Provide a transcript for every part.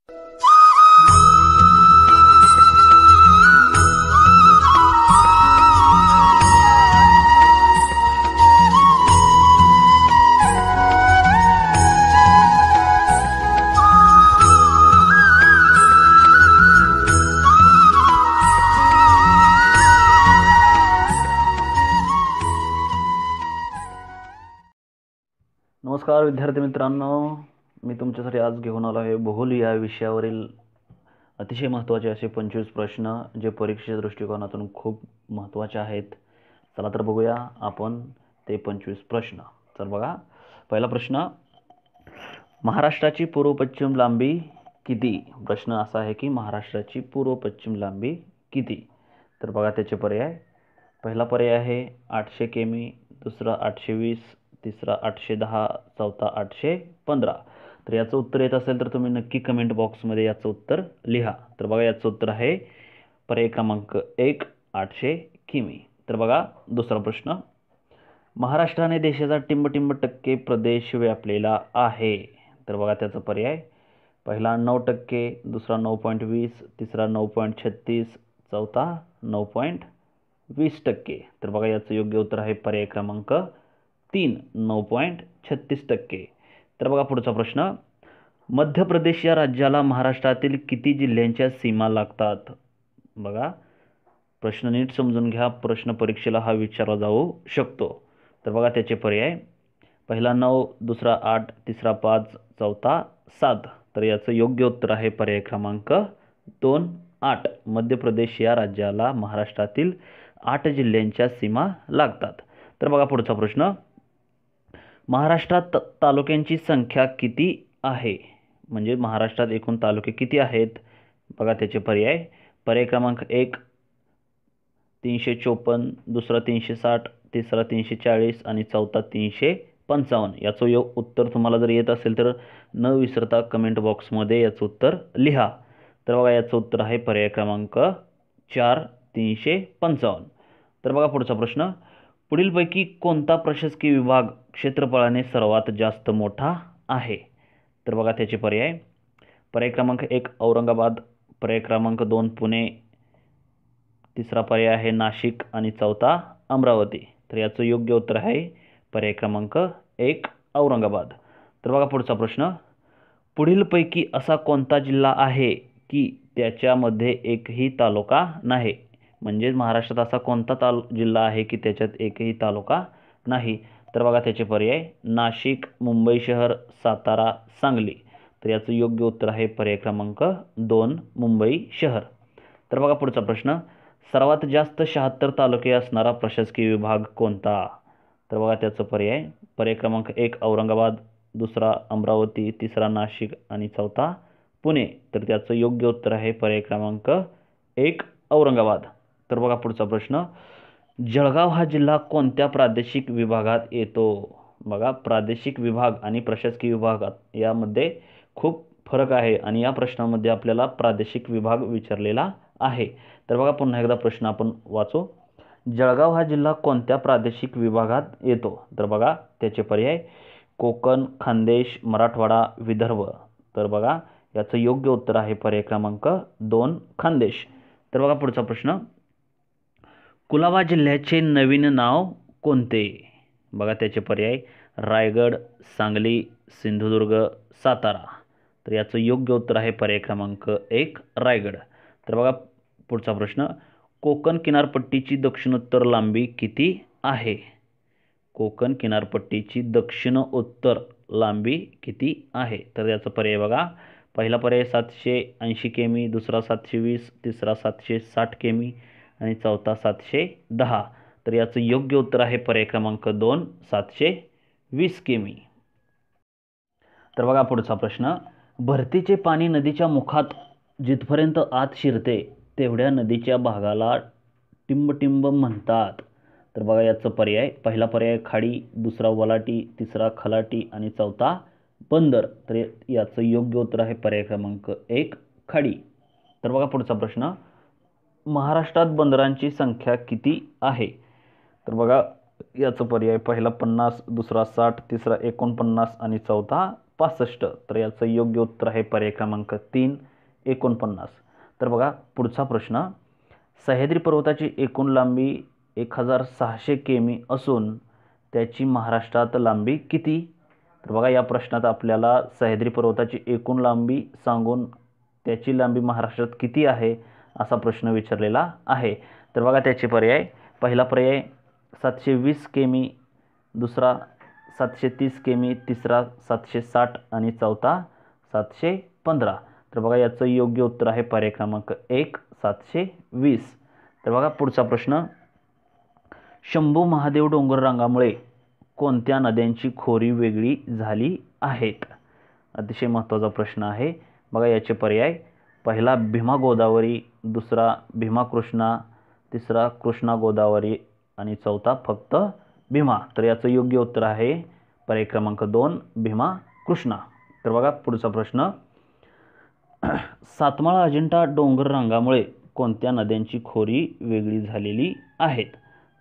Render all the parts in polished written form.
नमस्कार विद्यार्थी मित्रांनो, मी तुमच्यासाठी आज घेऊन आलो आहे भूगोल या विषयावरील अतिशय महत्त्वाचे असे 25 प्रश्न जे परीक्षेच्या दृष्टिकोनातून खूप महत्त्वाचे आहेत. चला तर बघूया आपण ते 25 प्रश्न. तर बघा, पहिला प्रश्न, महाराष्ट्राची पूर्व पश्चिम लांबी किती? प्रश्न असा आहे की महाराष्ट्राची पूर्व पश्चिम लांबी किती? तर बघा त्याचे पर्याय. पहिला पर्याय आहे 800 किमी, दुसरा 820, तिसरा 810, चौथा 815. तर याचं उत्तर येत असेल तर तुम्ही नक्की कमेंट बॉक्समध्ये याचं उत्तर लिहा. तर बघा याचं उत्तर आहे पर्याय क्रमांक 1, 800 किमी. तर बघा दुसरा प्रश्न, महाराष्ट्राने देशाचा टिंबटिंब टक्के प्रदेश व्यापलेला आहे. तर बघा त्याचा पर्याय. पहिला 9%, दुसरा 9.20, तिसरा 9.36, चौथा 9.20%. तर बघा याचं योग्य उत्तर आहे पर्याय क्रमांक 3, 9.36%. तर बघा पुढचा प्रश्न, मध्य प्रदेश या राज्याला महाराष्ट्रातील किती जिल्ह्यांच्या सीमा लागतात? बघा प्रश्न नीट समजून घ्या, प्रश्न परीक्षेला हा विचारला जाऊ शकतो. तर बघा त्याचे पर्याय. पहिला 9, दुसरा 8, तिसरा 5, चौथा 7. तर याचं योग्य उत्तर आहे पर्याय क्रमांक 2, 8. मध्य प्रदेश या राज्याला महाराष्ट्रातील 8 जिल्ह्यांच्या सीमा लागतात. तर बघा पुढचा प्रश्न, महाराष्ट्रात तालुक्यांची संख्या किती आहे? म्हणजे महाराष्ट्रात एकूण तालुके किती आहेत? बघा त्याचे पर्याय. पर्याय क्रमांक 1 354, दुसरा 360, तिसरा 340 आणि चौथा 355. याचं उत्तर तुम्हाला जर येत असेल तर न विसरता कमेंट बॉक्समध्ये याचं उत्तर लिहा. तर बघा याचं उत्तर आहे पर्याय क्रमांक 4, 355. तर बघा पुढचा प्रश्न, पुढीलपैकी कोणता प्रशासकीय विभाग क्षेत्रफळाने सर्वात जास्त मोठा आहे? तर बघा त्याचे पर्याय. पर्याय क्रमांक 1 औरंगाबाद, पर्याय क्रमांक 2 पुणे, तिसरा पर्याय आहे नाशिक आणि चौथा अमरावती. तर याचं योग्य उत्तर आहे पर्याय क्रमांक 1 औरंगाबाद. तर बघा पुढचा प्रश्न, पुढीलपैकी असा कोणता जिल्हा आहे की त्याच्यामध्ये एकही तालुका नाही? म्हणजे महाराष्ट्रात असा कोणता जिल्हा आहे की त्याच्यात एकही तालुका नाही? तर बघा त्याचे पर्याय. नाशिक, मुंबई शहर, सातारा, सांगली. तर याचं योग्य उत्तर आहे पर्याय क्रमांक 2 मुंबई शहर. तर बघा पुढचा प्रश्न, सर्वात जास्त 76 तालुके असणारा प्रशासकीय विभाग कोणता? तर बघा त्याचं पर्याय. पर्याय क्रमांक 1 औरंगाबाद, दुसरा अमरावती, तिसरा नाशिक आणि चौथा पुणे. तर त्याचं योग्य उत्तर आहे पर्याय क्रमांक 1 औरंगाबाद. तर बघा पुढचा प्रश्न, जळगाव हा जिल्हा कोणत्या प्रादेशिक विभागात येतो? बघा प्रादेशिक विभाग आणि प्रशासकीय विभागात यामध्ये खूप फरक आहे आणि या प्रश्नामध्ये आपल्याला प्रादेशिक विभाग विचारलेला आहे. तर बघा पुन्हा एकदा प्रश्न आपण वाचू. जळगाव हा जिल्हा कोणत्या प्रादेशिक विभागात येतो? तर बघा त्याचे पर्याय. कोकण, खानदेश, मराठवाडा, विदर्भ. तर बघा याचं योग्य उत्तर आहे पर्याय क्रमांक 2 खानदेश. तर बघा पुढचा प्रश्न, कुलाबा जिल्ह्याचे नवीन नाव कोणते? बघा त्याचे पर्याय. रायगड, सांगली, सिंधुदुर्ग, सातारा. तर याचं योग्य उत्तर आहे पर्याय क्रमांक 1 रायगड. तर बघा पुढचा प्रश्न, कोकण किनारपट्टीची दक्षिणोत्तर लांबी किती आहे? कोकण किनारपट्टीची दक्षिणोत्तर लांबी किती आहे? तर याचा पर्याय बघा. पहिला पर्याय 780 किमी, दुसरा 720, तिसरा 760 किमी आणि चौथा 710. तर याचं योग्य उत्तर आहे पर्याय क्रमांक 2 720 किमी. तर बघा पुढचा प्रश्न, भरतीचे पाणी नदीच्या मुखात जिथपर्यंत आत शिरते तेवढ्या नदीच्या भागाला टिंबटिंब म्हणतात. तर बघा याचं पर्याय. पहिला पर्याय खाडी, दुसरा वलाटी, तिसरा खलाटी आणि चौथा बंदर. तर याचं योग्य उत्तर आहे पर्याय क्रमांक 1 खाडी. तर बघा पुढचा प्रश्न, महाराष्ट्रात बंदरांची संख्या किती आहे? तर बघा याचं पर्याय. पहिला 50, दुसरा 60, तिसरा 49 आणि चौथा 65. तर याचं योग्य उत्तर आहे पर्याय क्रमांक 3 49. तर बघा पुढचा प्रश्न, सह्याद्री पर्वताची एकूण लांबी 1600 किमी असून त्याची महाराष्ट्रात लांबी किती? तर बघा या प्रश्नात आपल्याला सह्याद्री पर्वताची एकूण लांबी सांगून त्याची लांबी महाराष्ट्रात किती आहे असा प्रश्न विचारलेला आहे. तर बघा त्याचे पर्याय, पहिला पर्याय 720 किमी, दुसरा 730 किमी, तिसरा 760 आणि चौथा 715. तर बघा याचं योग्य उत्तर आहे पर्याय क्रमांक 1 720. तर बघा पुढचा प्रश्न, शंभू महादेव डोंगर रांगामुळे कोणत्या नद्यांची खोरी वेगळी झाली आहेत? अतिशय महत्त्वाचा प्रश्न आहे. बघा याचे पर्याय, पहिला भीमा गोदावरी, दुसरा भीमा कृष्णा, तिसरा कृष्णा गोदावरी आणि चौथा फक्त भीमा. तर याचं योग्य उत्तर आहे पर्याय क्रमांक 2 भीमा कृष्णा. तर बघा पुढचा प्रश्न, सातमाळा अजिंठा डोंगर रांगामुळे कोणत्या नद्यांची खोरी वेगळी झालेली आहेत?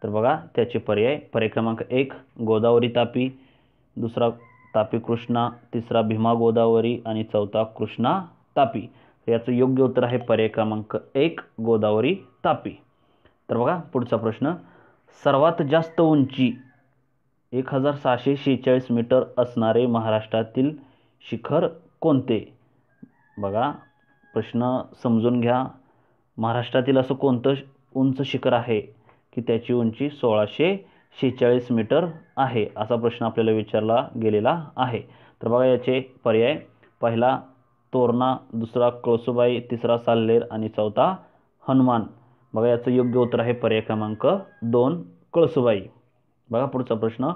तर बघा त्याचे पर्याय, पर्याय क्रमांक 1 गोदावरी तापी, दुसरा तापी कृष्णा, तिसरा भीमा गोदावरी आणि चौथा कृष्णा तापी. याचं योग्य उत्तर आहे पर्याय क्रमांक 1 गोदावरी तापी. तर बघा पुढचा प्रश्न, सर्वात जास्त उंची 1646 मीटर असणारे महाराष्ट्रातील शिखर कोणते? बघा प्रश्न समजून घ्या. महाराष्ट्रातील असं कोणतं उंच शिखर आहे की त्याची उंची 1646 मीटर आहे असा प्रश्न आपल्याला विचारला गेलेला आहे. तर बघा याचे पर्याय, पहिला तोरणा, दुसरा कळसुबाई, तिसरा साल्हेर आणि चौथा हनुमान. बघा याचं योग्य उत्तर आहे पर्याय क्रमांक 2 कळसुबाई. बघा पुढचा प्रश्न,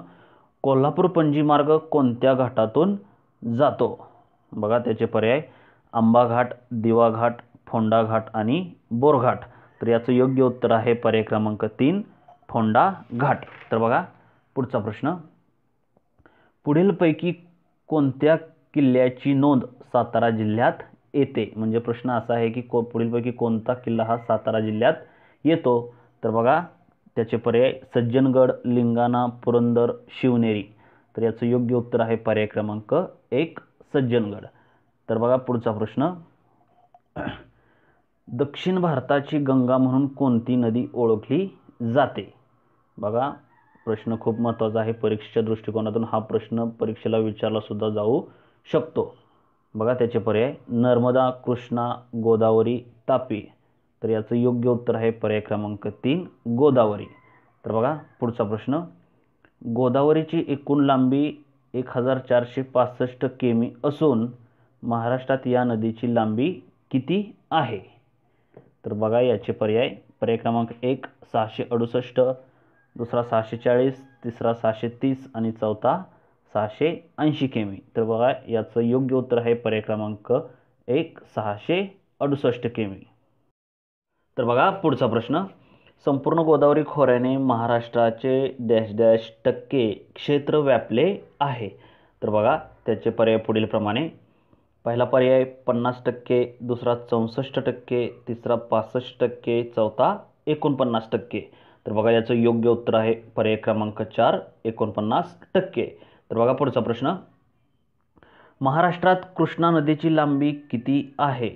कोल्हापूर पणजी मार्ग कोणत्या घाटातून जातो? बघा त्याचे पर्याय, आंबा घाट, दिवा घाट, फोंडा घाट आणि बोरघाट. तर याचं योग्य उत्तर आहे पर्याय क्रमांक 3 फोंडा घाट. तर बघा पुढचा प्रश्न, पुढीलपैकी कोणत्या किल्ल्याची नोंद सातारा जिल्ह्यात येते? म्हणजे प्रश्न असा आहे की पुढीलपैकी कोणता किल्ला हा सातारा जिल्ह्यात येतो? तर बघा त्याचे पर्याय, सज्जनगड, लिंगाणा, पुरंदर, शिवनेरी. तर याचं योग्य उत्तर आहे पर्याय क्रमांक 1 सज्जनगड. तर बघा पुढचा प्रश्न, दक्षिण भारताची गंगा म्हणून कोणती नदी ओळखली जाते? बघा प्रश्न खूप महत्त्वाचा आहे. परीक्षेच्या दृष्टिकोनातून हा प्रश्न परीक्षेला विचारला सुद्धा जाऊ शकतो. बघा त्याचे पर्याय, नर्मदा, कृष्णा, गोदावरी, तापी. तर याचं योग्य उत्तर आहे पर्याय क्रमांक 3 गोदावरी. तर बघा पुढचा प्रश्न, गोदावरीची एकूण लांबी 1465 किमी असून महाराष्ट्रात या नदीची लांबी किती आहे? तर बघा याचे पर्याय, पर्याय क्रमांक 1 668, दुसरा 640, तिसरा 630 आणि चौथा 680 किमी. तर बघा याचं योग्य उत्तर आहे पर्याय क्रमांक 1 668 किमी. तर बघा पुढचा प्रश्न, संपूर्ण गोदावरी खोऱ्याने महाराष्ट्राचे डॅश डॅश टक्के क्षेत्र व्यापले आहे? तर बघा त्याचे पर्याय पुढील प्रमाणे, पहिला पर्याय 50%, दुसरा 64%, तिसरा 65%, चौथा 49%. तर बघा याचं योग्य उत्तर आहे पर्याय क्रमांक 4 49%. तर बघा पुढचा प्रश्न, महाराष्ट्रात कृष्णा नदीची लांबी किती आहे?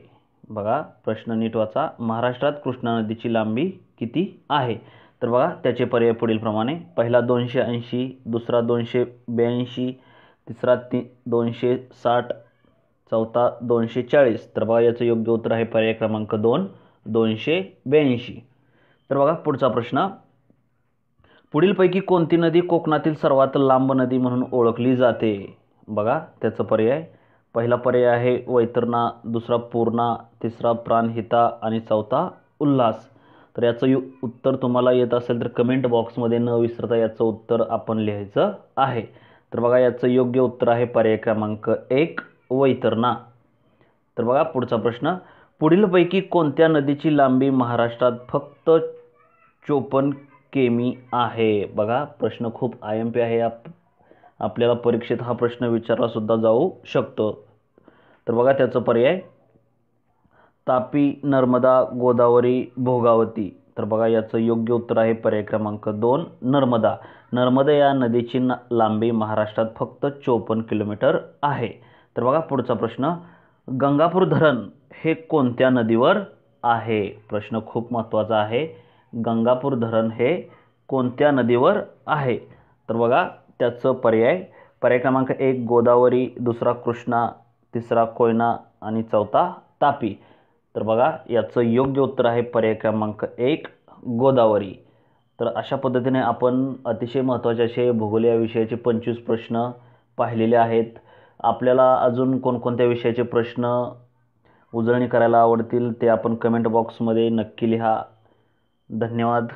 बघा प्रश्न नीट वाचा, महाराष्ट्रात कृष्णा नदीची लांबी किती आहे? तर बघा त्याचे पर्याय पुढील प्रमाणे, पहिला 280, दुसरा 282, तिसरा 260, चौथा 240. तर बघा याचं योग्य उत्तर आहे पर्याय क्रमांक 2 282. तर बघा पुढचा प्रश्न, पुढीलपैकी कोणती नदी कोकणातील सर्वात लांब नदी म्हणून ओळखली जाते? बघा त्याचं पर्याय, पहिला पर्याय आहे वैतरणा, दुसरा पूर्णा, तिसरा प्राणहिता आणि चौथा उल्हास. तर याचं उत्तर तुम्हाला येत असेल तर कमेंट बॉक्समध्ये न विसरता याचं उत्तर आपण लिहायचं आहे. तर बघा याचं योग्य उत्तर आहे पर्याय क्रमांक 1 वैतरणा. तर बघा पुढचा प्रश्न, पुढीलपैकी कोणत्या नदीची लांबी महाराष्ट्रात फक्त 54 किमी आहे? बघा प्रश्न खूप IMP आहे, आपल्याला परीक्षेत हा प्रश्न विचारला सुद्धा जाऊ शकतो. तर बघा त्याचं पर्याय, तापी, नर्मदा, गोदावरी, भोगावती. तर बघा याचं योग्य उत्तर आहे पर्याय क्रमांक 2 नर्मदा. नर्मदा या नदीची लांबी महाराष्ट्रात फक्त 54 किलोमीटर आहे. तर बघा पुढचा प्रश्न, गंगापूर धरण हे कोणत्या नदीवर आहे? प्रश्न खूप महत्त्वाचा आहे. गंगापूर धरण हे कोणत्या नदीवर आहे? तर बघा त्याचं पर्याय क्रमांक 1 गोदावरी, दुसरा कृष्णा, तिसरा कोयना आणि चौथा तापी. तर बघा याचं योग्य उत्तर आहे पर्याय क्रमांक 1 गोदावरी. तर अशा पद्धतीने आपण अतिशय महत्त्वाचे असे भूगोल या विषयाचे 25 प्रश्न पाहिलेले आहेत. आपल्याला अजून कोणकोणत्या विषयाचे प्रश्न उजळणी करायला आवडतील ते आपण कमेंट बॉक्समध्ये नक्की लिहा. धन्यवाद.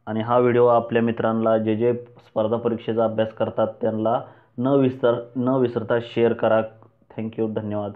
आणि हा व्हिडिओ आपल्या मित्रांना जे स्पर्धा परीक्षेचा अभ्यास करतात त्यांना न विसरता शेअर करा. थँक्यू. धन्यवाद.